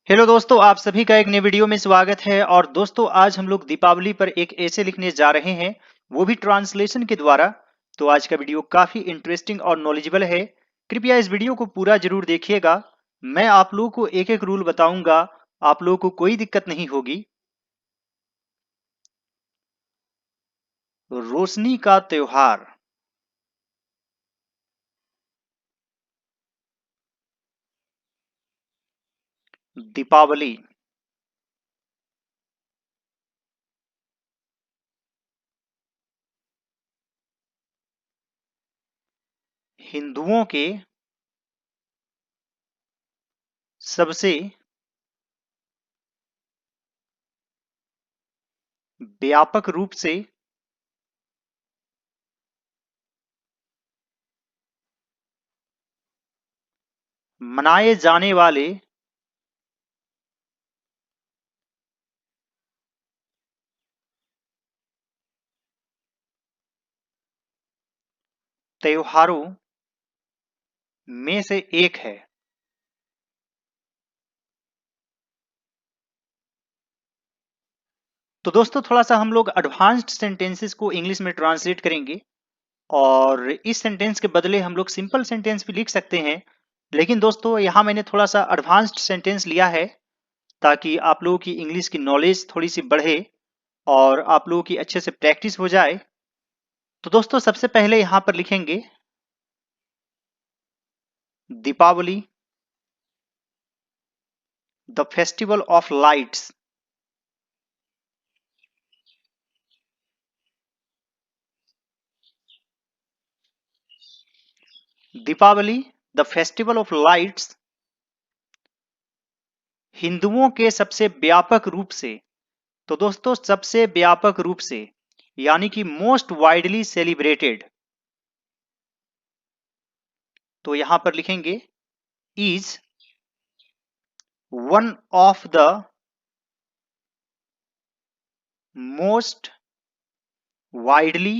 Hello दोस्तों, आप सभी का एक नए वीडियो में स्वागत है। और दोस्तों, आज हम लोग दीपावली पर एक ऐसे लिखने जा रहे हैं, वो भी ट्रांसलेशन के द्वारा। तो आज का वीडियो काफी इंटरेस्टिंग और नॉलेजेबल है। कृपया इस वीडियो को पूरा जरूर देखिएगा। मैं आप लोगों को एक एक रूल बताऊंगा, आप लोगों को कोई दिक्कत नहीं होगी। रोशनी का त्योहार। दीपावली। हिंदुओं के सबसे व्यापक रूप से मनाए जाने वाले त्योहारों में से एक है। तो दोस्तों, थोड़ा सा हम लोग एडवांस्ड सेंटेंसेस को इंग्लिश में ट्रांसलेट करेंगे। और इस सेंटेंस के बदले हम लोग सिंपल सेंटेंस भी लिख सकते हैं। लेकिन दोस्तों, यहाँ मैंने थोड़ा सा एडवांस्ड सेंटेंस लिया है, ताकि आप लोगों की इंग्लिश की नॉलेज थोड़ी सी बढ़े और आप लोगों की अच्छे से प्रैक्टिस हो जाए। तो दोस्तों, सबसे पहले यहाँ पर लिखेंगे Deepavali, the festival of lights. Deepavali, the festival of lights हिंदुओं के सबसे व्यापक रूप से। तो दोस्तों, सबसे व्यापक रूप से यानी कि मोस्ट वाइडली सेलिब्रेटेड। तो यहां पर लिखेंगे is one of the most widely,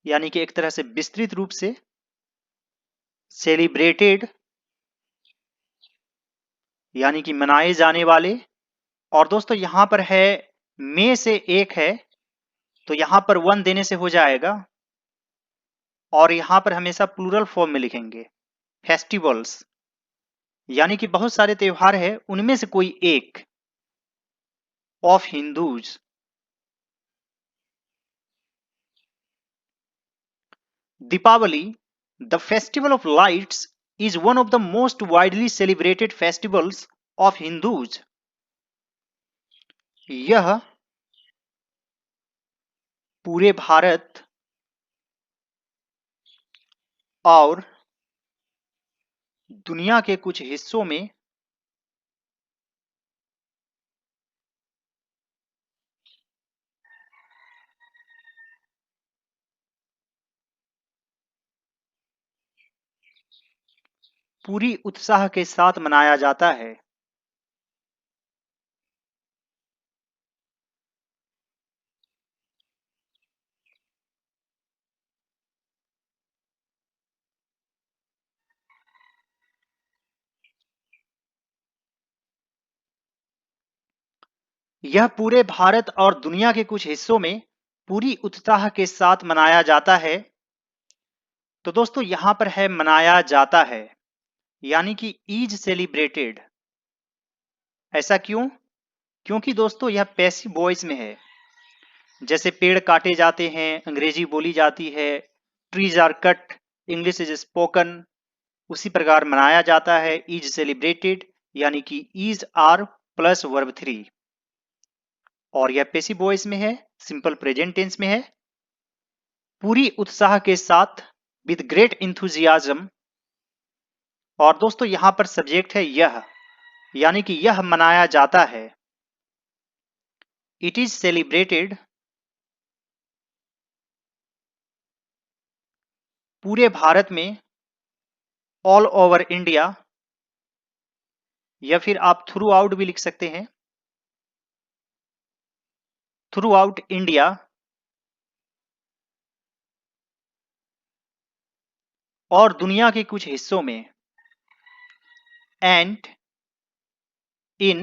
यानी कि एक तरह से विस्तृत रूप से सेलिब्रेटेड, यानी कि मनाए जाने वाले। और दोस्तों, यहां पर है में से एक है, तो यहां पर वन देने से हो जाएगा। और यहां पर हमेशा प्लूरल फॉर्म में लिखेंगे फेस्टिवल्स, यानी कि बहुत सारे त्योहार है, उनमें से कोई एक of Hindus. Deepavali, the festival of lights, is one of the most widely celebrated festivals of Hindus. यह पूरे भारत और दुनिया के कुछ हिस्सों में पूरी उत्साह के साथ मनाया जाता है। यह पूरे भारत और दुनिया के कुछ हिस्सों में पूरी उत्साह के साथ मनाया जाता है। तो दोस्तों, यहां पर है मनाया जाता है, यानी कि इज सेलिब्रेटेड। ऐसा क्यों? क्योंकि दोस्तों, यह पैसिव वॉइस में है। जैसे पेड़ काटे जाते हैं, अंग्रेजी बोली जाती है। Trees are cut, English is spoken. उसी प्रकार मनाया जाता है, इज सेलिब्रेटेड, यानी कि is are plus verb three. और यह पैसिव वॉइस में है, सिंपल प्रेजेंट टेंस में है। पूरी उत्साह के साथ, विद ग्रेट इंथुजियाज्म। और दोस्तों, यहां पर सब्जेक्ट है यह, यानी कि यह मनाया जाता है। इट इज सेलिब्रेटेड, पूरे भारत में, ऑल ओवर इंडिया, या फिर आप थ्रू आउट भी लिख सकते हैं, थ्रू आउट इंडिया, और दुनिया के कुछ हिस्सों में। And in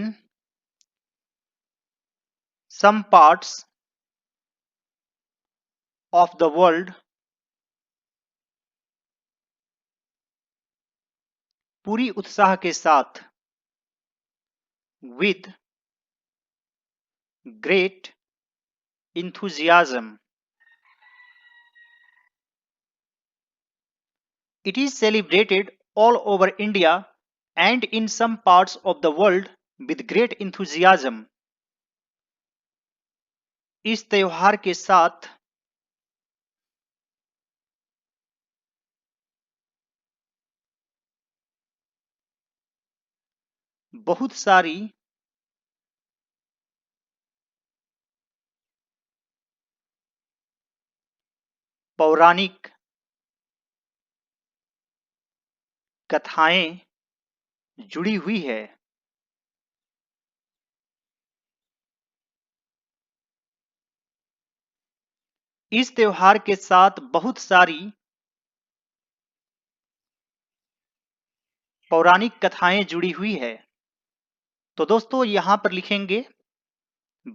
some parts of the world, पूरी उत्साह के साथ, with great enthusiasm. It is celebrated all over India and in some parts of the world with great enthusiasm. इस त्योहार के साथ बहुत सारी पौराणिक कथाएं जुड़ी हुई है। इस त्योहार के साथ बहुत सारी पौराणिक कथाएं जुड़ी हुई है। तो दोस्तों यहां पर लिखेंगे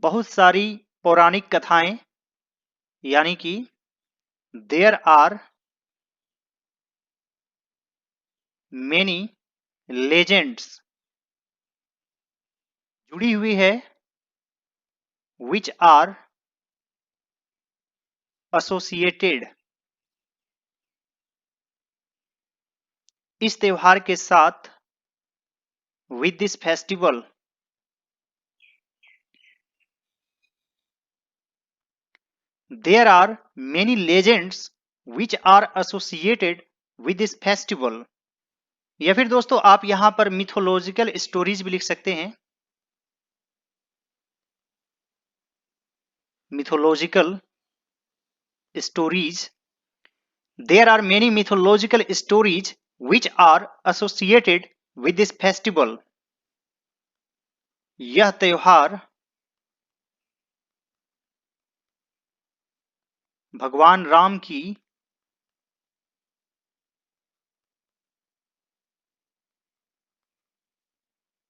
बहुत सारी पौराणिक कथाएं, यानी कि देयर आर मेनी लेजेंड्स, जुड़ी हुई है, विच आर एसोसिएटेड, इस त्योहार के साथ, with this festival, there are many legends which are associated with this festival. या फिर दोस्तों आप यहां पर मिथोलॉजिकल स्टोरीज भी लिख सकते हैं। Mythological stories, there are many mythological stories which are associated with this festival. यह त्योहार भगवान राम की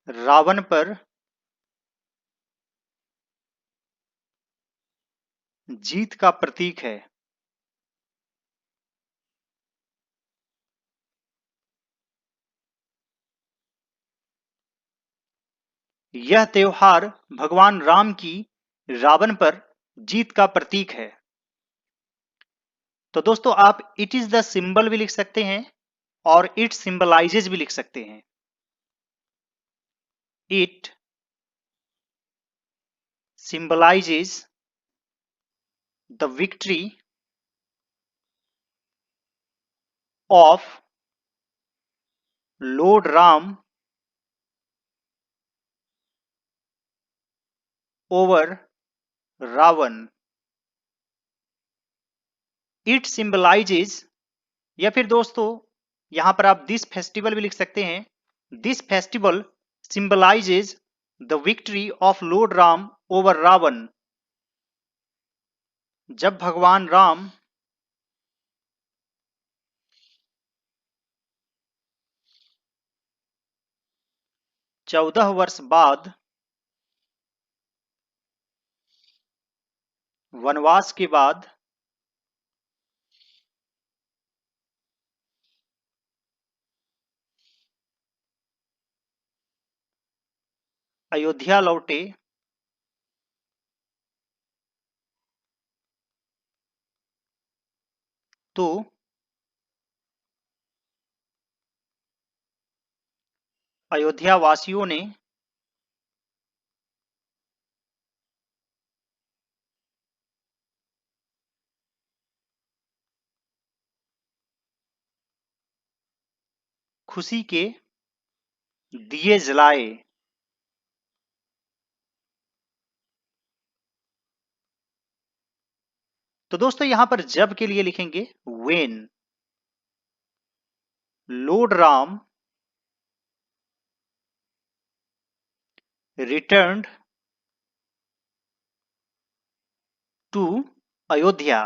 रावण पर जीत का प्रतीक है। यह त्योहार भगवान राम की रावण पर जीत का प्रतीक है। तो दोस्तों आप इट इज द सिंबल भी लिख सकते हैं और इट सिंबलाइजेज भी लिख सकते हैं। It symbolises the victory of lord Ram over Ravan. It symbolises, या फिर दोस्तों यहां पर आप दिस फेस्टिवल भी लिख सकते हैं। This festival symbolises the victory of lord Ram over Ravan. जब भगवान राम चौदह वर्ष बाद वनवास के बाद अयोध्या लौटे, तो अयोध्या वासियों ने खुशी के दिए जलाए। तो दोस्तों यहां पर जब के लिए लिखेंगे when lord Ram returned to Ayodhya.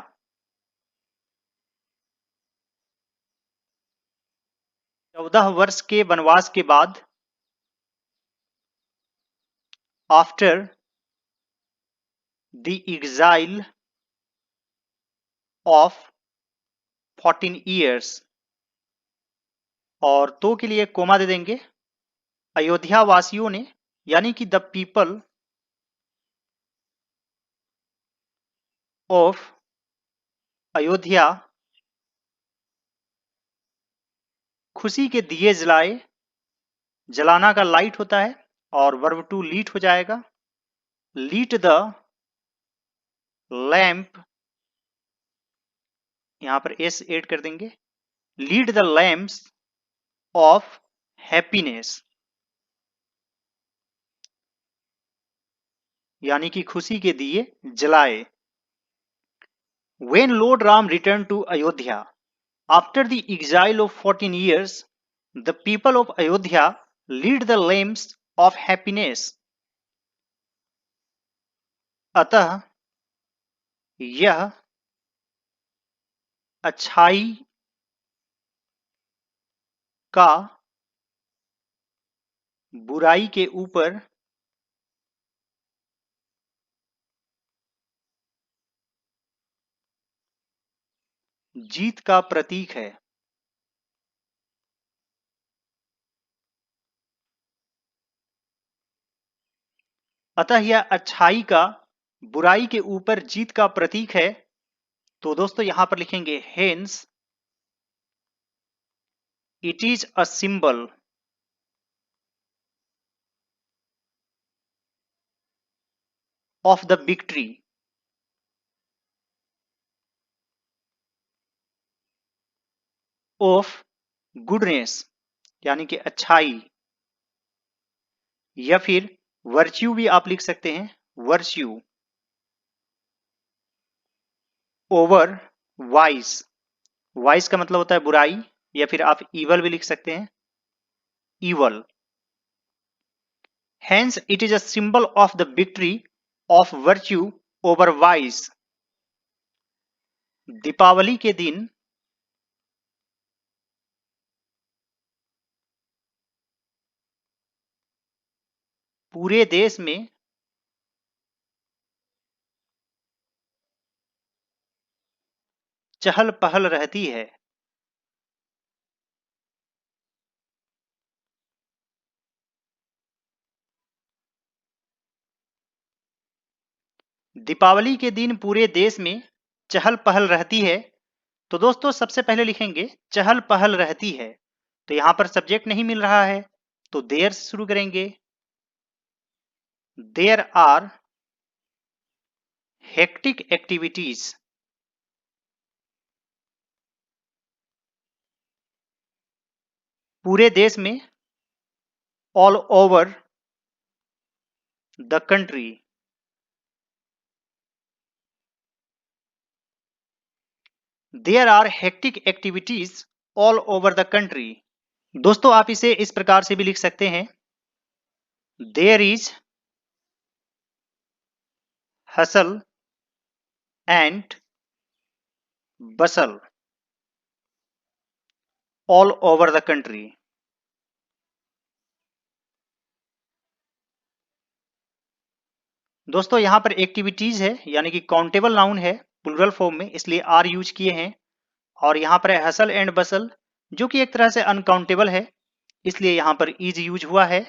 14 वर्ष के वनवास के बाद after the exile of 14 years, और तो के लिए कोमा दे देंगे। अयोध्या वासियों ने, यानी कि द पीपल ऑफ अयोध्या खुशी के दिए जलाए। जलाना का लाइट होता है और वर्ब टू लीट हो जाएगा। लीट द लैंप, यहां पर एस ऐड कर देंगे। Lead the lamps of happiness, यानी कि खुशी के दिए जलाए। When Lord Ram returned to Ayodhya after the exile of 14 years, the people of Ayodhya lit the lamps of happiness. अतः यह अच्छाई का बुराई के ऊपर जीत का प्रतीक है। अतः यह अच्छाई का बुराई के ऊपर जीत का प्रतीक है। तो दोस्तों यहां पर लिखेंगे hence it is a symbol of the victory of goodness, यानी कि अच्छाई, या फिर वर्च्यू भी आप लिख सकते हैं, वर्च्यू ओवर वाइस। वाइस का मतलब होता है बुराई, या फिर आप इवल भी लिख सकते हैं, evil. Hence it is a symbol of the victory of virtue over vice. Deepavali के दिन पूरे देश में चहल पहल रहती है। दीपावली के दिन पूरे देश में चहल पहल रहती है। तो दोस्तों सबसे पहले लिखेंगे चहल पहल रहती है। तो यहां पर सब्जेक्ट नहीं मिल रहा है, तो देयर से शुरू करेंगे। देयर आर हेक्टिक एक्टिविटीज, पूरे देश में, all over the country. There are hectic activities all over the country. दोस्तों आप इसे इस प्रकार से भी लिख सकते हैं, there is hustle and bustle all over the country. दोस्तों यहां पर एक्टिविटीज है, यानी कि काउंटेबल नाउन है प्लूरल फॉर्म में, इसलिए आर यूज किए हैं। और यहां पर है हसल एंड बसल, जो कि एक तरह से अनकाउंटेबल है, इसलिए यहां पर इज यूज हुआ है।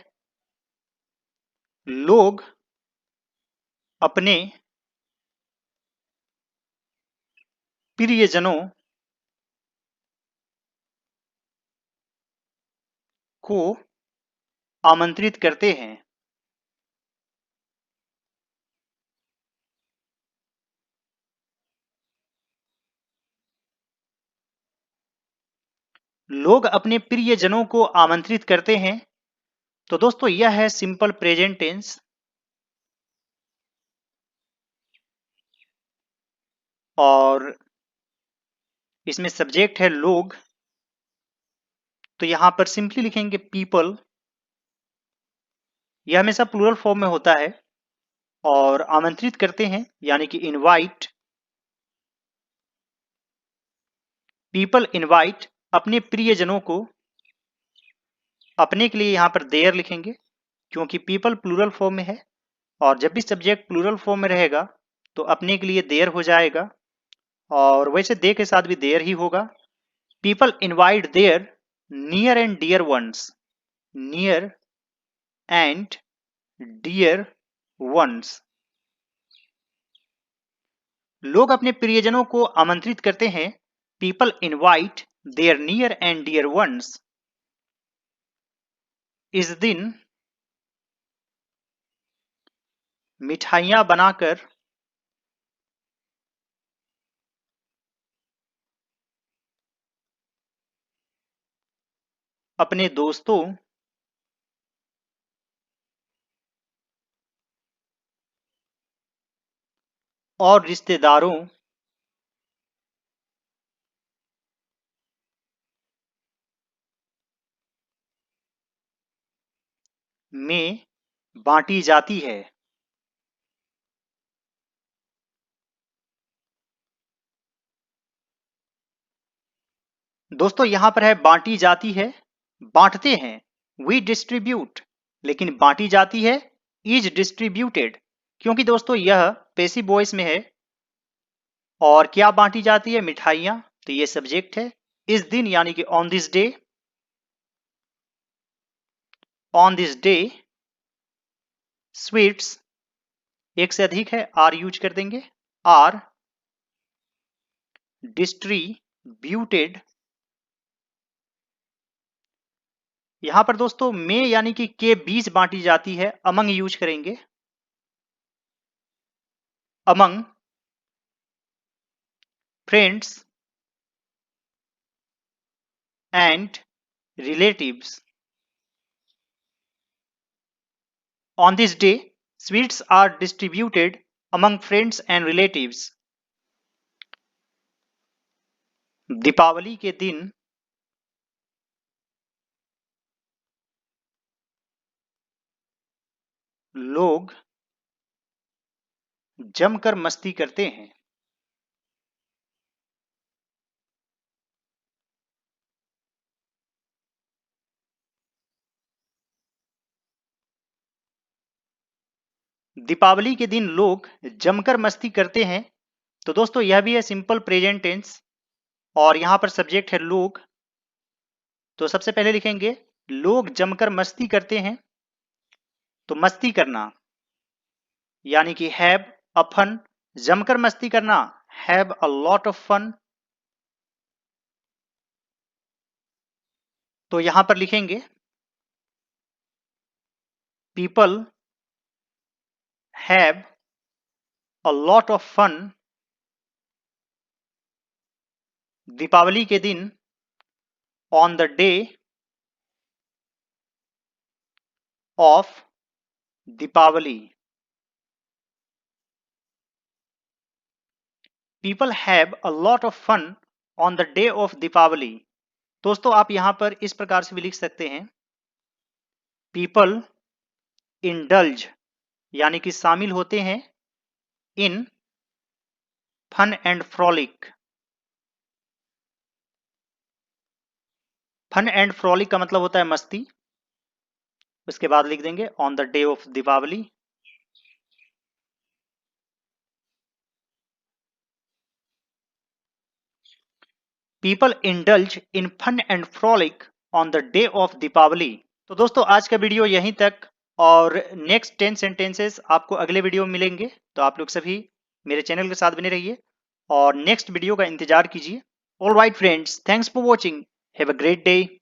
लोग अपने प्रियजनों को आमंत्रित करते हैं। लोग अपने प्रियजनों को आमंत्रित करते हैं। तो दोस्तों यह है सिंपल प्रेजेंट टेंस, और इसमें सब्जेक्ट है लोग। तो यहां पर सिंपली लिखेंगे पीपल, यह हमेशा प्लूरल फॉर्म में होता है। और आमंत्रित करते हैं, यानी कि इनवाइट, पीपल इनवाइट अपने प्रियजनों को। अपने के लिए यहां पर देयर लिखेंगे, क्योंकि पीपल प्लूरल फॉर्म में है, और जब भी सब्जेक्ट प्लूरल फॉर्म में रहेगा तो अपने के लिए देयर हो जाएगा, और वैसे दे के साथ भी देयर ही होगा। People invite their near and dear ones, near and dear ones. लोग अपने प्रियजनों को आमंत्रित करते हैं। People invite their near and dear ones. इस दिन मिठाइयां बनाकर अपने दोस्तों और रिश्तेदारों में बांटी जाती है। दोस्तों यहां पर है बांटी जाती है, बांटते हैं वी डिस्ट्रीब्यूट, लेकिन बांटी जाती है इज डिस्ट्रीब्यूटेड, क्योंकि दोस्तों यह पैसिव वॉइस में है। और क्या बांटी जाती है? मिठाइयां, तो ये सब्जेक्ट है। इस दिन यानी कि on this day, on this day sweets, एक से अधिक है आर यूज कर देंगे, आर डिस्ट्रीब्यूटेड। यहां पर दोस्तों में यानी कि के बीच बांटी जाती है, अमंग यूज करेंगे, among friends and relatives. On this day, sweets are distributed among friends and relatives. Deepavali के दिन लोग जमकर मस्ती करते हैं। दीपावली के दिन लोग जमकर मस्ती करते हैं। तो दोस्तों यह भी है सिंपल प्रेजेंट टेंस, और यहां पर सब्जेक्ट है लोग। तो सबसे पहले लिखेंगे लोग जमकर मस्ती करते हैं। तो मस्ती करना यानी कि हैव अ फन, जमकर मस्ती करना have a lot of fun. तो यहां पर लिखेंगे people have a lot of fun Deepavali के दिन, on the day of Deepavali. People have a lot of fun on the day of Deepavali. दोस्तों आप यहां पर इस प्रकार से भी लिख सकते हैं, पीपल इंडल्ज यानी कि शामिल होते हैं, in fun and frolic. Fun and frolic का मतलब होता है मस्ती। उसके बाद लिख देंगे on the day of Deepavali. People indulge in fun and frolic on the day of Deepavali. तो दोस्तों आज का वीडियो यहीं तक, और नेक्स्ट 10 सेंटेंसेस आपको अगले वीडियो में मिलेंगे। तो आप लोग सभी मेरे चैनल के साथ बने रहिए और नेक्स्ट वीडियो का इंतजार कीजिए। All right friends, thanks for watching, have a great day.